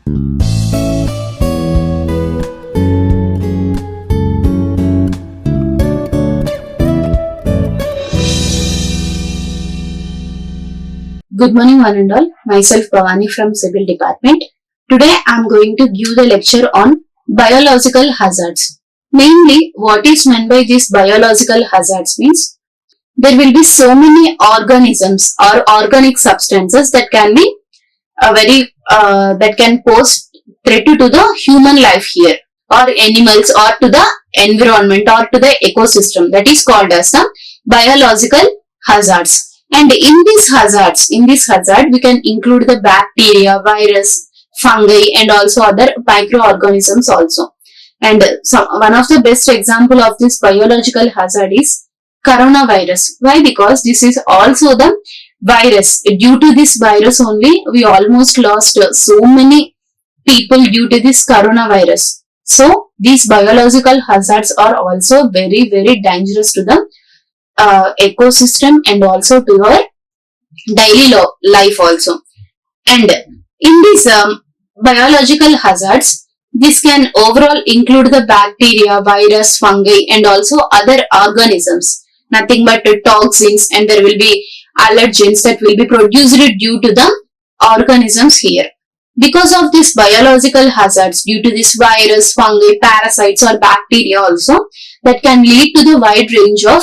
Good morning one and all. Myself Bhavani from Civil Department. Today I am going to give the lecture on biological hazards. Mainly what is meant by these biological hazards means there will be so many organisms or organic substances that can be that can pose threat to the human life here or animals or to the environment or to the ecosystem, that is called as the biological hazards. And in this hazard we can include the bacteria, virus, fungi and also other microorganisms also. And one of the best example of this biological hazard is coronavirus. Why? Because this is also the virus. Due to this virus only we almost lost so many people due to this coronavirus. So these biological hazards are also very dangerous to the ecosystem and also to our daily life also. And in these biological hazards, this can overall include the bacteria, virus, fungi and also other organisms. Nothing but toxins, and there will be allergens that will be produced due to the organisms here. Because of these biological hazards, due to this virus, fungi, parasites or bacteria also, that can lead to the wide range of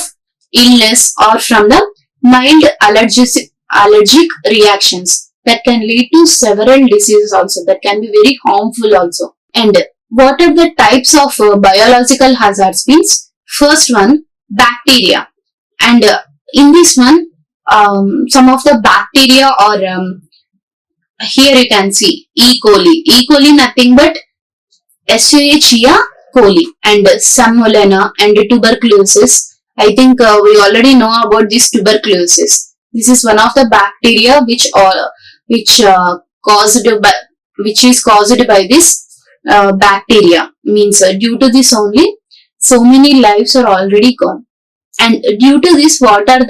illness or from the mild allergic reactions that can lead to several diseases also, that can be very harmful also. And what are the types of biological hazards means? First one, bacteria. And in this one, some of the bacteria or here you can see E. coli. E. coli nothing but Escherichia coli and Salmonella and tuberculosis. I think we already know about this tuberculosis. This is one of the bacteria which is caused by this bacteria. Means due to this only so many lives are already gone. And due to this bacteria,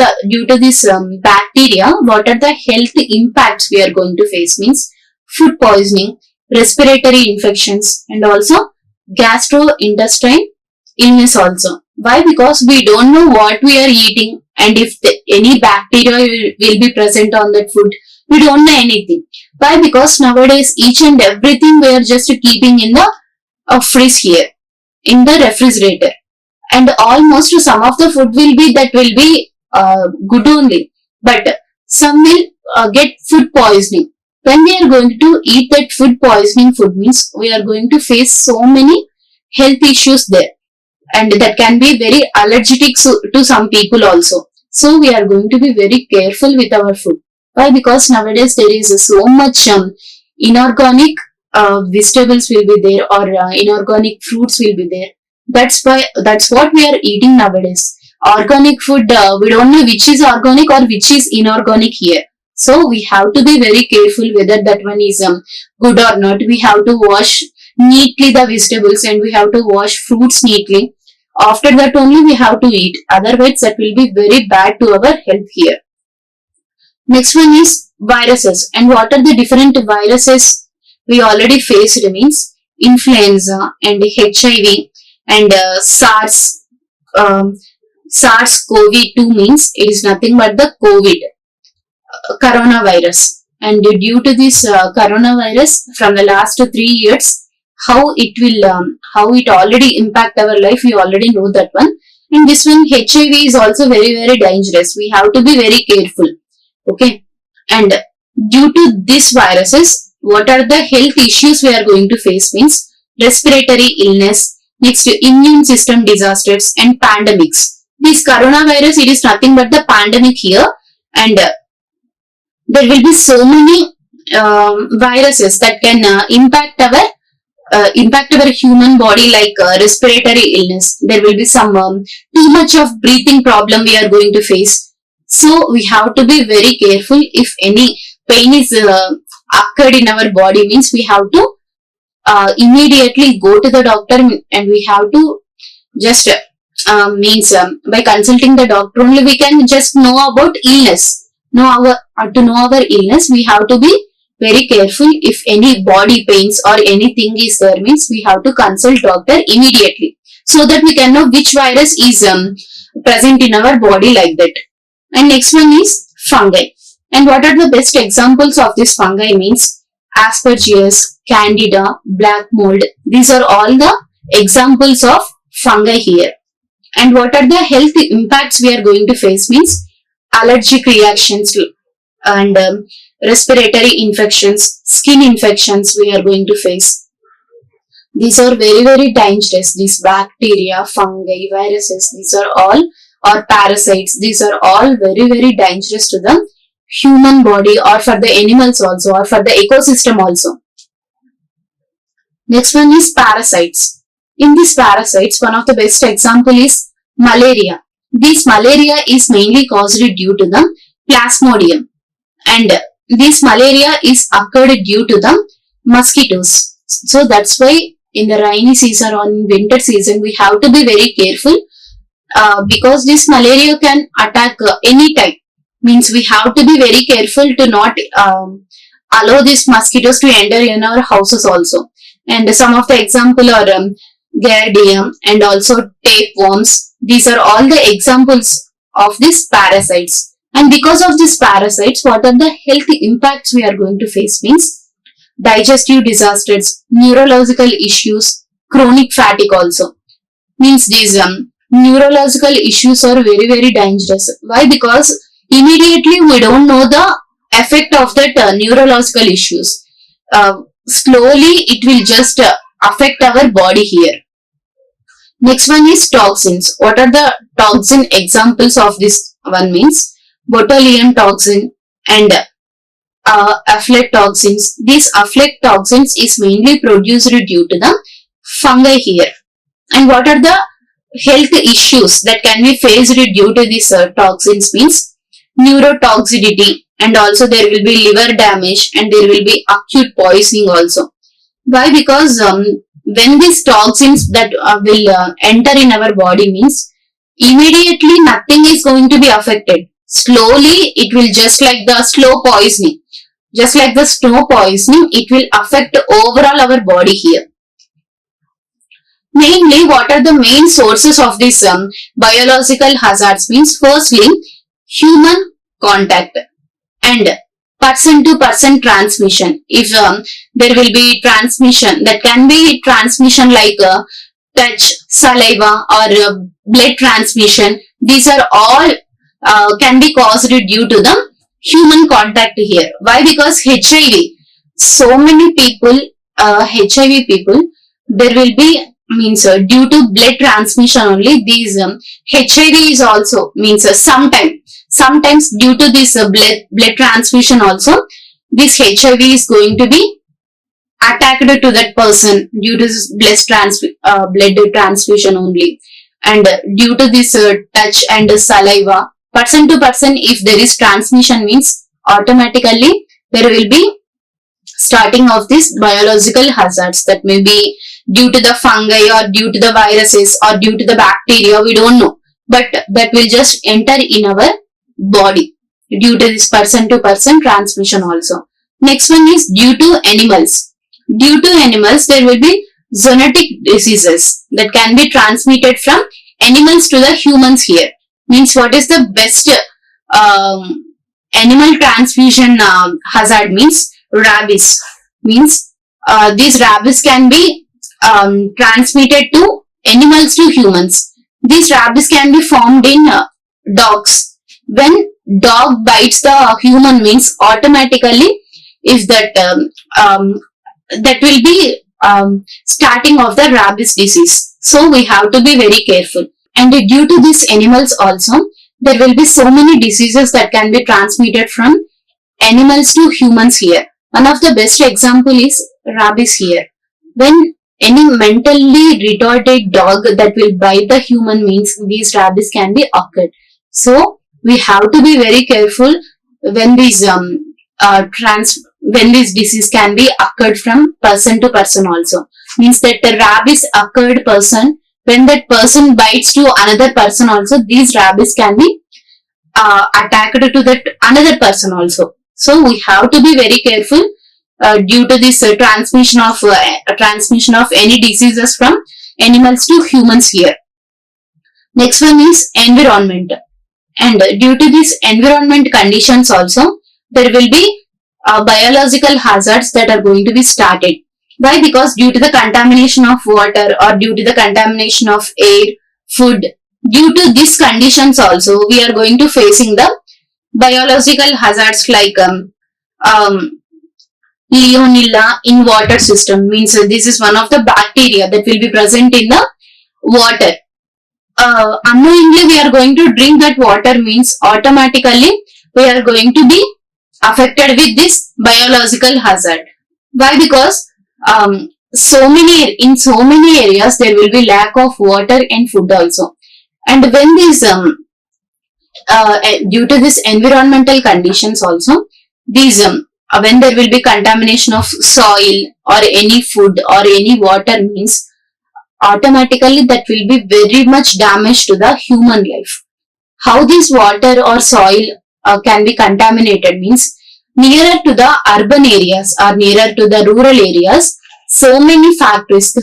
what are the health impacts we are going to face means food poisoning, respiratory infections and also gastrointestinal illness also. Why? Because we don't know what we are eating and if any bacteria will be present on that food. We don't know anything. Why? Because nowadays each and everything we are just keeping in the fridge here, in the refrigerator. And almost some of the food will be good only. But some will get food poisoning. When we are going to eat that food poisoning food means we are going to face so many health issues there. And that can be very allergic to some people also. So we are going to be very careful with our food. Why? Because nowadays there is so much inorganic vegetables will be there or inorganic fruits will be there. That's what we are eating nowadays. Organic food, we don't know which is organic or which is inorganic here. So we have to be very careful whether that one is good or not. We have to wash neatly the vegetables and we have to wash fruits neatly. After that only we have to eat. Otherwise that will be very bad to our health here. Next one is viruses. And what are the different viruses we already faced means influenza and HIV and SARS-CoV-2 means it is nothing but the COVID, coronavirus. And due to this coronavirus from the last 3 years, how it already impact our life, we already know that one. And this one HIV is also very dangerous. We have to be very careful. Okay. And due to these viruses, what are the health issues we are going to face means respiratory illness, next immune system disasters and pandemics. This coronavirus, it is nothing but the pandemic here. And there will be so many viruses that can impact our human body, like respiratory illness. There will be some too much of breathing problem we are going to face. So we have to be very careful. If any pain is occurred in our body means we have to immediately go to the doctor, and we have to just by consulting the doctor only we can just know about illness. To know our illness, we have to be very careful. If any body pains or anything is there means we have to consult doctor immediately, so that we can know which virus is present in our body like that. And next one is fungi. And what are the best examples of this fungi means Aspergillus, Candida, black mold. These are all the examples of fungi here. And what are the health impacts we are going to face means allergic reactions and respiratory infections, skin infections we are going to face. These are very dangerous. These bacteria, fungi, viruses, these are all, or parasites, these are all very dangerous to the human body or for the animals also or for the ecosystem also. Next one is parasites. In these parasites, one of the best example is malaria. This malaria is mainly caused due to the plasmodium, and this malaria is occurred due to the mosquitoes. So that's why in the rainy season or in winter season we have to be very careful because this malaria can attack anytime. Means we have to be very careful to not allow these mosquitoes to enter in our houses also. And some of the example are Gardium and also tapeworms. These are all the examples of these parasites. And because of these parasites, what are the health impacts we are going to face means digestive disasters, neurological issues, chronic fatigue also. Means these neurological issues are very dangerous. Why? Because immediately we don't know the effect of that neurological issues. Slowly it will just affect our body here. Next one is toxins. What are the toxin examples of this one means botulinum toxin and aflatoxins. These aflatoxins is mainly produced due to the fungi here. And what are the health issues that can be faced due to these toxins means neurotoxicity, and also there will be liver damage and there will be acute poisoning also. Why? Because when these toxins that will enter in our body means immediately nothing is going to be affected. Slowly it will just like the slow poisoning. Just like the slow poisoning, it will affect overall our body here. Mainly, what are the main sources of this biological hazards means firstly human contact and person to person transmission. If there will be transmission, that can be transmission like touch, saliva or blood transmission. These are all can be caused due to the human contact here. Why? Because HIV, so many people, HIV people, there will be means due to blood transmission only. These HIV is also means sometimes due to this blood transmission also this HIV is going to be attacked to that person due to this blood transfusion only. And due to this touch and saliva, person to person, if there is transmission means automatically there will be starting of this biological hazards that may be due to the fungi or due to the viruses or due to the bacteria, we don't know, but that will just enter in our body due to this person to person transmission also. Next one is due to animals. Due to animals, there will be zoonotic diseases that can be transmitted from animals to the humans here. Means what is the best animal transfusion hazard means rabies. Means these rabies can be transmitted to animals to humans. These rabies can be formed in dogs. When dog bites the human means automatically if that that will be starting of the rabies disease. So we have to be very careful. And due to these animals also, there will be so many diseases that can be transmitted from animals to humans here. One of the best example is rabies here. When any mentally retarded dog that will bite the human means these rabies can be occurred. So we have to be very careful when these when this disease can be occurred from person to person also. Means that the rabies occurred person, when that person bites to another person also, these rabies can be attacked to that another person also. So we have to be very careful due to this transmission of any diseases from animals to humans here. Next one is environment, and due to these environment conditions also there will be biological hazards that are going to be started. Why? Because due to the contamination of water or due to the contamination of air, food, due to these conditions also we are going to facing the biological hazards like Leonella in water system, means this is one of the bacteria that will be present in the water. Unknowingly we are going to drink that water, means automatically we are going to be affected with this biological hazard. Why? Because in so many areas there will be lack of water and food also, and when these due to this environmental conditions also, these when there will be contamination of soil or any food or any water, means automatically that will be very much damage to the human life. How this water or soil can be contaminated, means nearer to the urban areas or nearer to the rural areas, so many factories,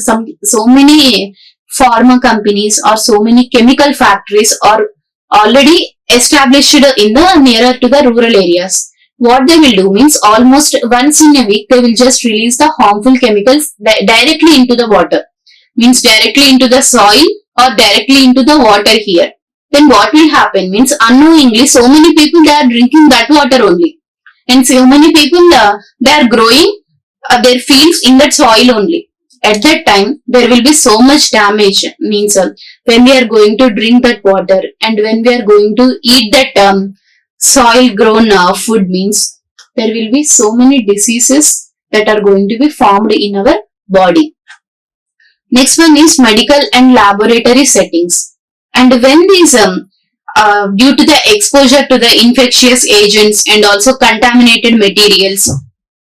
so many pharma companies or so many chemical factories are already established in the nearer to the rural areas. What they will do, means almost once in a week they will just release the harmful chemicals directly into the water, means directly into the soil or directly into the water here. Then what will happen, means unknowingly so many people they are drinking that water only, and so many people they are growing their fields in that soil only. At that time there will be so much damage, means when we are going to drink that water and when we are going to eat that soil grown food, means there will be so many diseases that are going to be formed in our body. Next one is medical and laboratory settings, and when these due to the exposure to the infectious agents and also contaminated materials,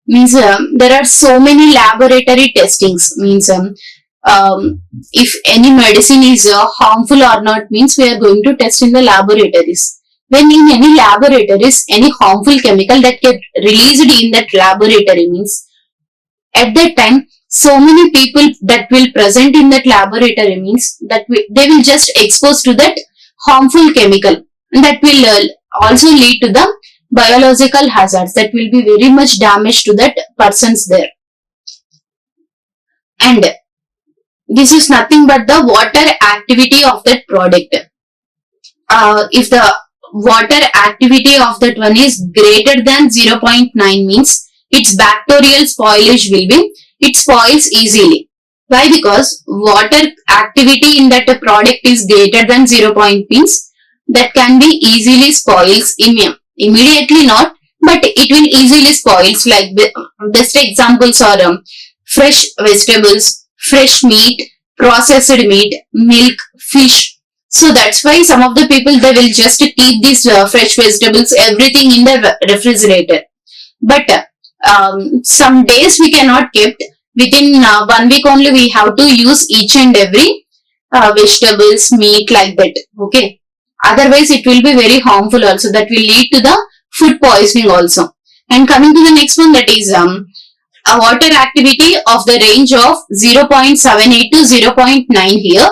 means there are so many laboratory testings, means if any medicine is harmful or not, means we are going to test in the laboratories. When in any laboratories any harmful chemical that get released in that laboratory, means at that time so many people that will present in that laboratory, means that they will just expose to that harmful chemical, and that will also lead to the biological hazards that will be very much damage to that persons there. And this is nothing but the water activity of that product. If the water activity of that one is greater than 0.9, means its bacterial spoilage will be, it spoils easily. Why? Because water activity in that product is greater than 0. Means that can be easily spoils immediately not, but it will easily spoils. Like best examples are fresh vegetables, fresh meat, processed meat, milk, fish. So that's why some of the people they will just keep these fresh vegetables, everything in the refrigerator. But some days we cannot keep. Within 1 week only we have to use each and every vegetables, meat, like that. Okay. Otherwise it will be very harmful also. That will lead to the food poisoning also. And coming to the next one, that is a water activity of the range of 0.78 to 0.9 here.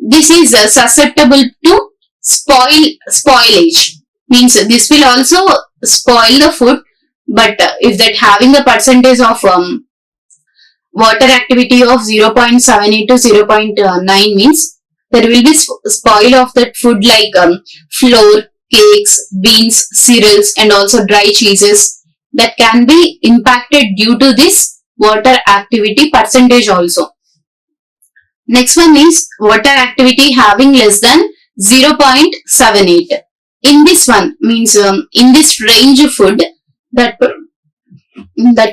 This is susceptible to spoilage. Means this will also spoil the food, but if that having a percentage of water activity of 0.78 to 0.9, means there will be spoil of that food like flour, cakes, beans, cereals, and also dry cheeses that can be impacted due to this water activity percentage also. Next one is water activity having less than 0.78. In this one, means in this range of food that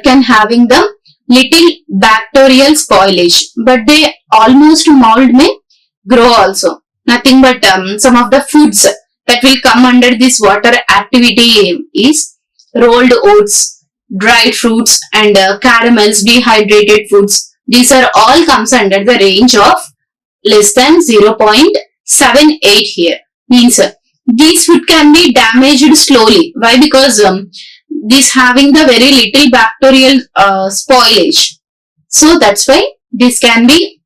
can having the little bacterial spoilage, but they almost mold may grow also. Nothing but some of the foods that will come under this water activity is rolled oats, dried fruits, and caramels, dehydrated foods. These are all comes under the range of less than 0.78 here. Means these food can be damaged slowly. Why? Because this having the very little bacterial spoilage. So that's why this can be,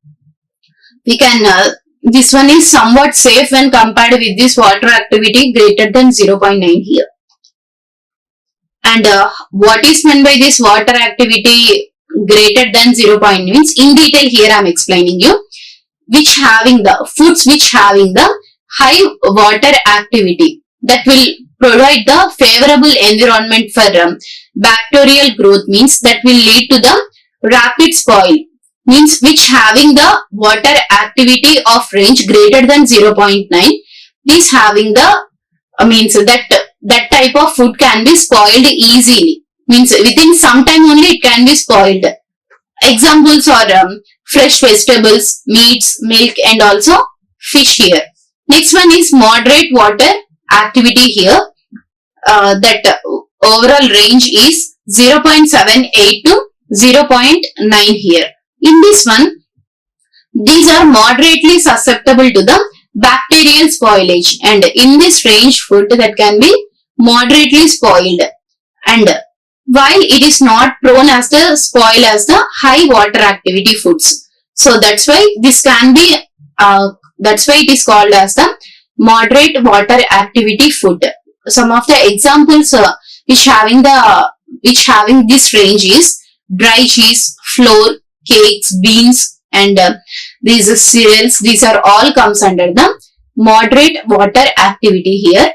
we can, this one is somewhat safe when compared with this water activity greater than 0.9 here. And what is meant by this water activity greater than 0.9 means, in detail here I am explaining you, which having the foods which having the high water activity that will provide the favorable environment for bacterial growth, means that will lead to the rapid spoil, means which having the water activity of range greater than 0.9, this having the means that type of food can be spoiled easily, means within some time only it can be spoiled. Examples are fresh vegetables, meats, milk, and also fish here. Next one is moderate water activity here. That overall range is 0.78 to 0.9 here. In this one, these are moderately susceptible to the bacterial spoilage, and in this range food that can be moderately spoiled, and while it is not prone as the spoil as the high water activity foods. So that's why this can be, that's why it is called as the moderate water activity food. Some of the examples which having this range is dry cheese, flour, cakes, beans, and these cereals. These are all comes under the moderate water activity here.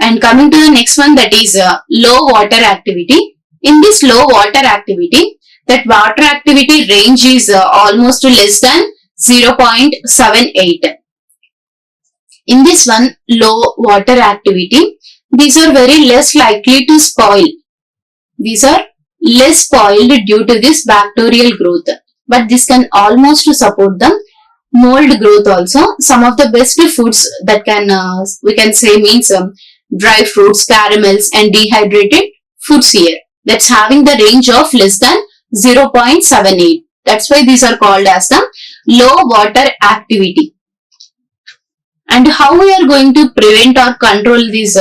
And coming to the next one, that is low water activity. In this low water activity, that water activity range is almost less than 0.78. In this one, low water activity, these are very less likely to spoil. These are less spoiled due to this bacterial growth, but this can almost support the mold growth also. Some of the best foods that can we can say means dry fruits, caramels, and dehydrated foods here. That's having the range of less than 0.78. That's why these are called as the low water activity. And how we are going to prevent or control these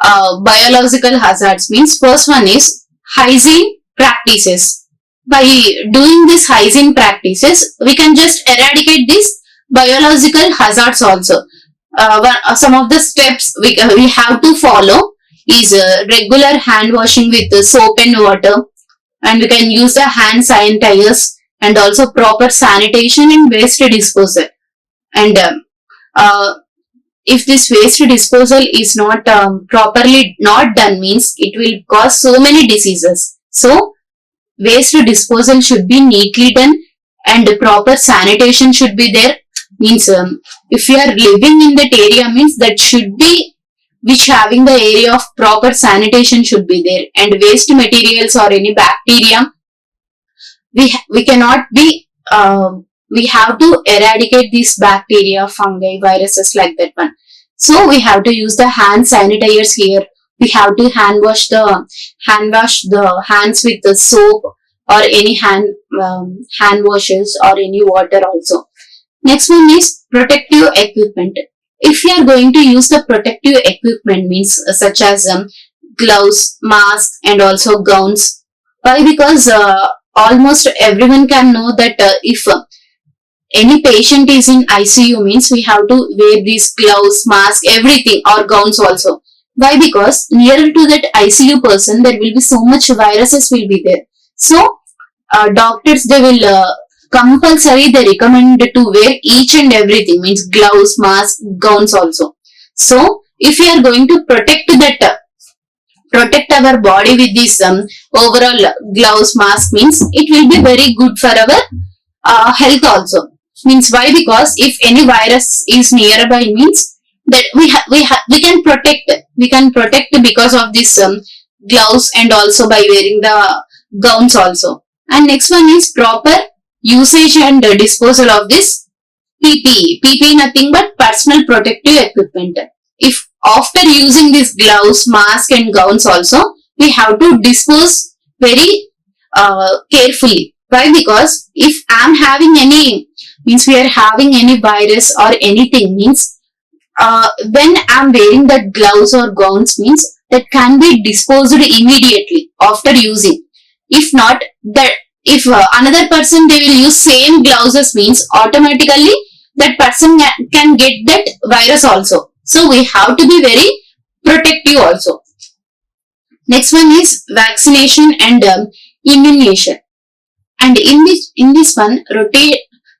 biological hazards means, first one is hygiene practices. By doing these hygiene practices, we can just eradicate these biological hazards also. Some of the steps we have to follow is regular hand washing with soap and water, and we can use the hand sanitizers, and also proper sanitation and waste disposal. And if this waste disposal is not properly not done, means it will cause so many diseases. So waste disposal should be neatly done, and proper sanitation should be there. Means if you are living in that area, means that should be which having the area of proper sanitation should be there, and waste materials or any bacteria we cannot be we have to eradicate these bacteria, fungi, viruses like that one. So we have to use the hand sanitizers here. We have to hand wash the hands with the soap or any hand washes or any water also. Next one is protective equipment. If you are going to use the protective equipment, means such as gloves, mask, and also gowns. Why? Because almost everyone can know that if any patient is in ICU, means we have to wear these gloves, mask, everything, or gowns also. Why? Because nearer to that ICU person, there will be so much viruses will be there. So doctors, they will compulsory they recommend to wear each and everything, means gloves, mask, gowns also. So if we are going to protect our body with this overall gloves, mask, means it will be very good for our health also. Means why? Because if any virus is nearby, means that we can protect because of this gloves, and also by wearing the gowns also. And next one is proper usage and disposal of this PPE. PPE nothing but personal protective equipment. If after using these gloves, mask, and gowns also, we have to dispose very carefully. Why? Because if I am having any, means we are having any virus or anything, means when I am wearing that gloves or gowns, means that can be disposed immediately after using. If not, that if another person they will use same gloves means automatically that person can get that virus also. So we have to be very protective also. Next one is vaccination and immunization. And in this one,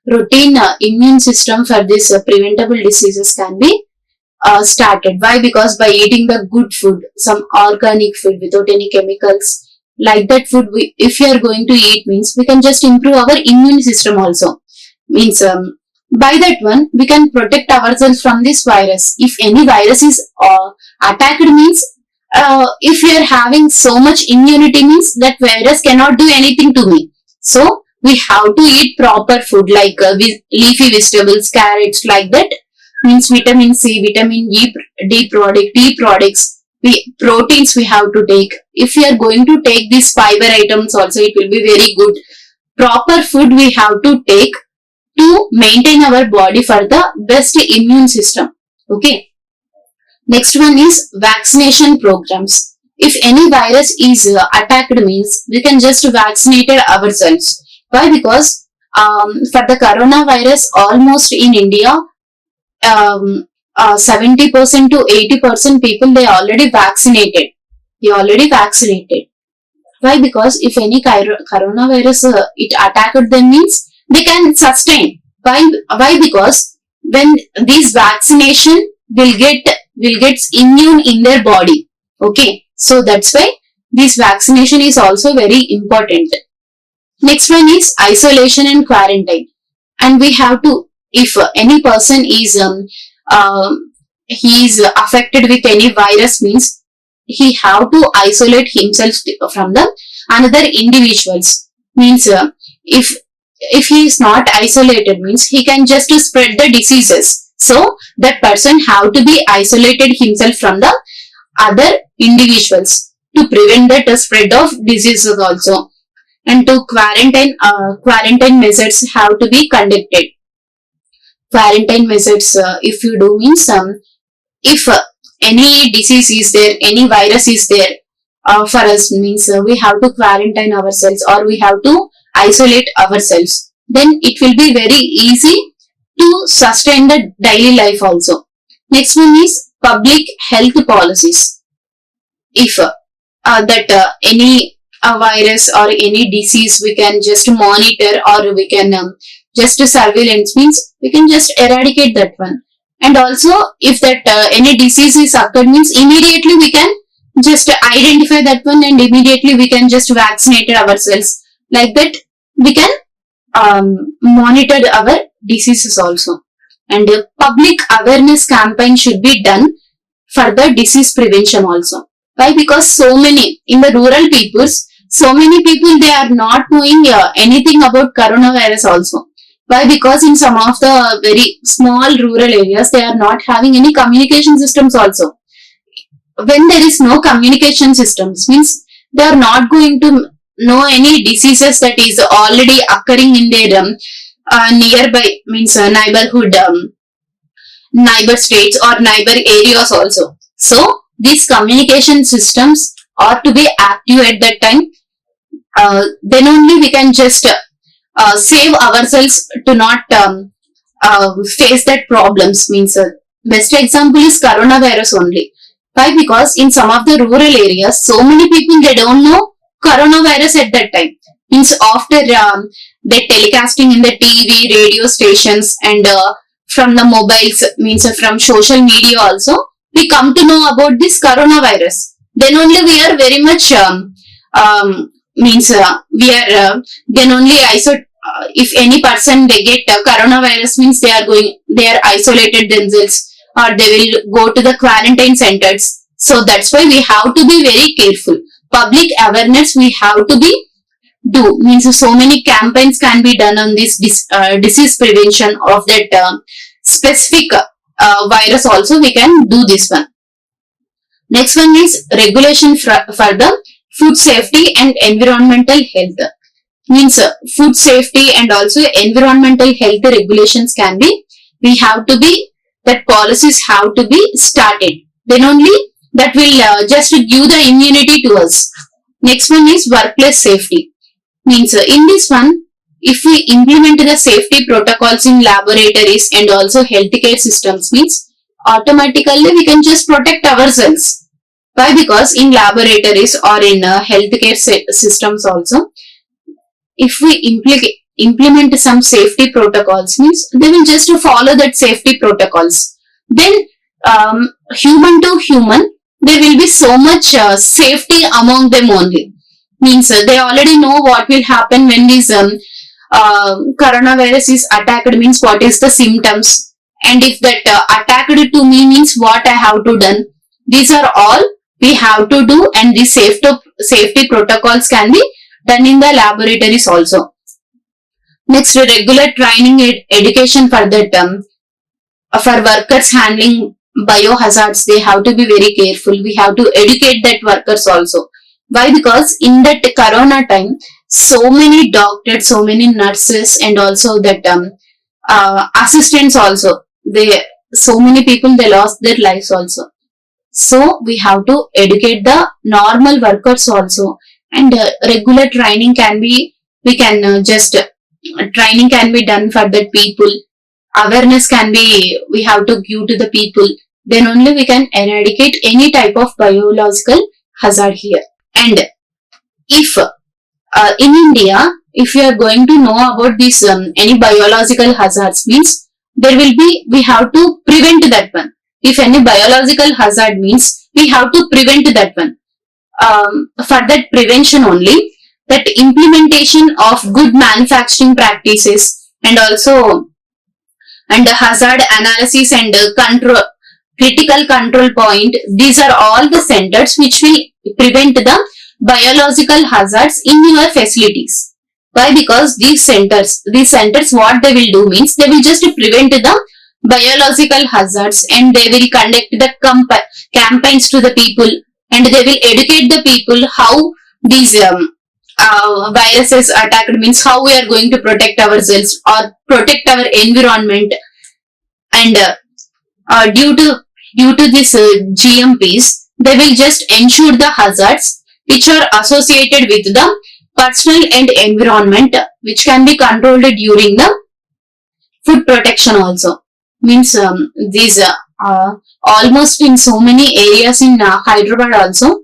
routine immune system for this preventable diseases can be started. Why? Because by eating the good food, some organic food without any chemicals, like that food, if you are going to eat means we can just improve our immune system also. Means by that one we can protect ourselves from this virus. If any virus is attacked means if we are having so much immunity means that virus cannot do anything to me. So we have to eat proper food like leafy vegetables, carrots, like that. Means vitamin C, vitamin D products, proteins we have to take. If we are going to take these fiber items also, it will be very good. Proper food we have to take to maintain our body for the best immune system. Okay. Next one is vaccination programs. If any virus is attacked means we can just vaccinate ourselves. Why? Because for the coronavirus, almost in India, 70% to 80% people they already vaccinated. Why? Because if any coronavirus it attacked them means they can sustain. Why? Because when this vaccination will get immune in their body. Okay, so that's why this vaccination is also very important. Next one is isolation and quarantine. And we have to, if any person is he is affected with any virus means he have to isolate himself from the another individuals. Means if he is not isolated means he can just spread the diseases. So that person have to be isolated himself from the other individuals to prevent that spread of diseases also. And to quarantine measures have to be conducted. Quarantine measures if you do means if any disease is there, any virus is there for us means we have to quarantine ourselves or we have to isolate ourselves. Then it will be very easy to sustain the daily life also. Next one is public health policies. If any virus or any disease we can just monitor or we can just surveillance means we can just eradicate that one. And also if that any disease is occurred means immediately we can just identify that one and immediately we can just vaccinate ourselves. Like that we can monitor our diseases also. And public awareness campaign should be done for the disease prevention also. Why? Because so many in the rural peoples, so many people they are not knowing anything about coronavirus also. Why? Because in some of the very small rural areas they are not having any communication systems also. When there is no communication systems means they are not going to know any diseases that is already occurring in their nearby means neighbor states or neighbor areas also. So these communication systems are to be active at that time. Then only we can just save ourselves to not face that problems. Means best example is coronavirus only. Why? Because in some of the rural areas, so many people they don't know coronavirus at that time. Means after they telecasting in the TV, radio stations and from the mobiles, means from social media also, we come to know about this coronavirus. Then only we are very much then only if any person they get coronavirus means they are isolated themselves or they will go to the quarantine centers. So that's why we have to be very careful. Public awareness we have to be do. Means so many campaigns can be done on this disease prevention of that specific virus also we can do this one. Next one is regulation for the food safety and environmental health. Means food safety and also environmental health regulations that policies have to be started. Then only that will just give the immunity to us. Next one is workplace safety. Means in this one, if we implement the safety protocols in laboratories and also healthcare systems, means automatically we can just protect ourselves. Why? Because in laboratories or in healthcare systems also, if we implement some safety protocols, means they will just follow that safety protocols. Then human to human, there will be so much safety among them only. Means they already know what will happen when this coronavirus is attacked, means what is the symptoms, and if that attacked to me means what I have to done. These are all we have to do, and these safety protocols can be done in the laboratories also. Next, regular training education for that for workers handling biohazards, they have to be very careful. We have to educate that workers also. Why? Because in that corona time, so many doctors, so many nurses, and also that assistants also, so many people, they lost their lives also. So we have to educate the normal workers also, and regular training can be, we can training can be done for that people. Awareness can be, we have to give to the people. Then only we can eradicate any type of biological hazard here. And if in India, if you are going to know about this any biological hazards, means there will be, we have to prevent that one. If any biological hazard means, we have to prevent that one. For that prevention only, that implementation of good manufacturing practices, and also and hazard analysis and control, critical control point, these are all the centers which will prevent the biological hazards in your facilities. Why? Because these centers what they will do means, they will just prevent the biological hazards, and they will conduct the campaigns to the people, and they will educate the people how these viruses attacked, means how we are going to protect ourselves or protect our environment. And due to this GMPs, they will just ensure the hazards which are associated with the personal and environment, which can be controlled during the food protection also. Means these almost in so many areas in Hyderabad also,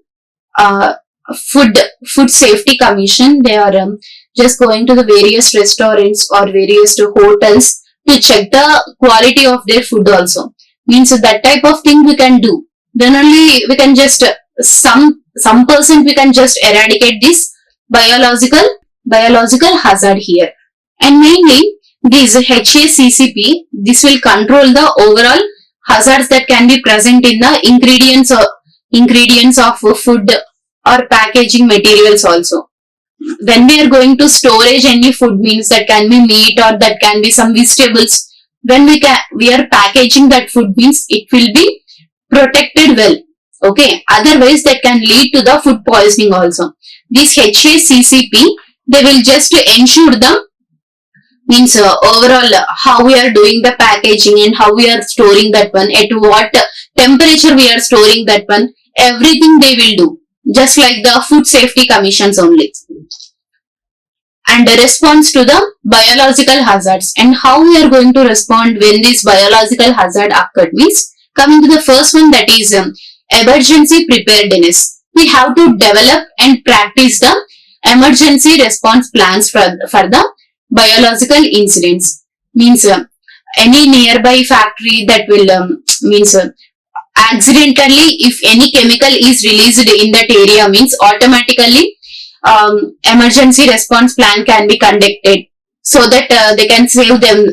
food safety commission, they are just going to the various restaurants or various hotels to check the quality of their food also. Means that type of thing we can do. Then only we can just some percent we can just eradicate this biological hazard here. And mainly this HACCP, this will control the overall hazards that can be present in the ingredients of food or packaging materials also. When we are going to storage any food, means that can be meat or that can be some vegetables, when we are packaging that food, means it will be protected well. Okay, otherwise that can lead to the food poisoning also. This HACCP, they will just ensure the means overall how we are doing the packaging and how we are storing that one, at what temperature we are storing that one, everything they will do, just like the food safety commissions only. And the response to the biological hazards, and how we are going to respond when this biological hazard occurred, means coming to the first one, that is emergency preparedness. We have to develop and practice the emergency response plans for the biological incidents. Means any nearby factory that will means accidentally, if any chemical is released in that area, means automatically emergency response plan can be conducted, so that they can save them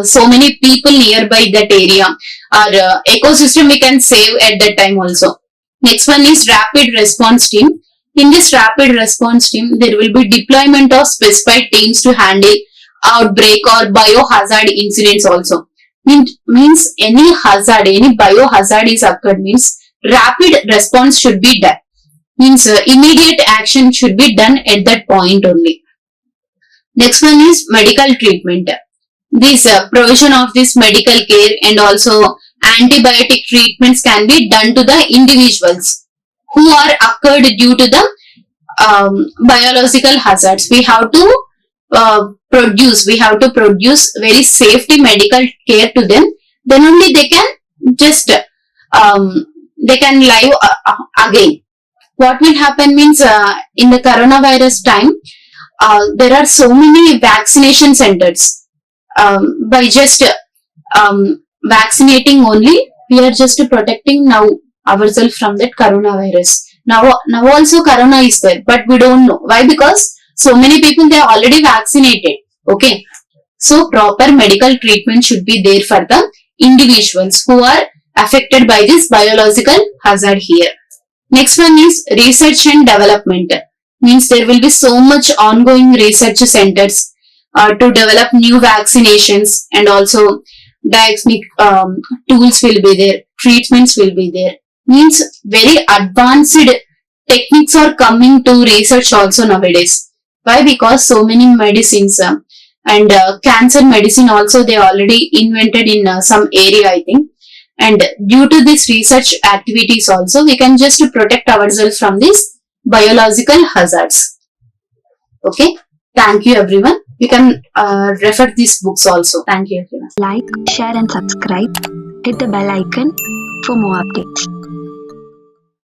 so many people nearby that area, or ecosystem we can save at that time also. Next one is rapid response team. In this rapid response team, there will be deployment of specified teams to handle outbreak or biohazard incidents also. Means any hazard, any biohazard is occurred, means rapid response should be done. Means immediate action should be done at that point only. Next one is medical treatment. This provision of this medical care and also antibiotic treatments can be done to the individuals who are occurred due to the biological hazards. We have to produce very safety medical care to them. Then only they can just they can live again. What will happen means in the coronavirus time, there are so many vaccination centers. By just vaccinating only, we are just protecting now ourselves from that coronavirus. Now also corona is there, but we don't know why, because so many people, they are already vaccinated. Okay, so proper medical treatment should be there for the individuals who are affected by this biological hazard here. Next one is research and development. Means there will be so much ongoing research centers to develop new vaccinations, and also diagnostic tools will be there, treatments will be there. Means very advanced techniques are coming to research also nowadays. Why? Because so many medicines and cancer medicine also they already invented in some area, I think. And due to this research activities also, we can just protect ourselves from these biological hazards. Okay. Thank you everyone. You can refer these books also. Thank you everyone. Like, share and subscribe. Hit the bell icon for more updates.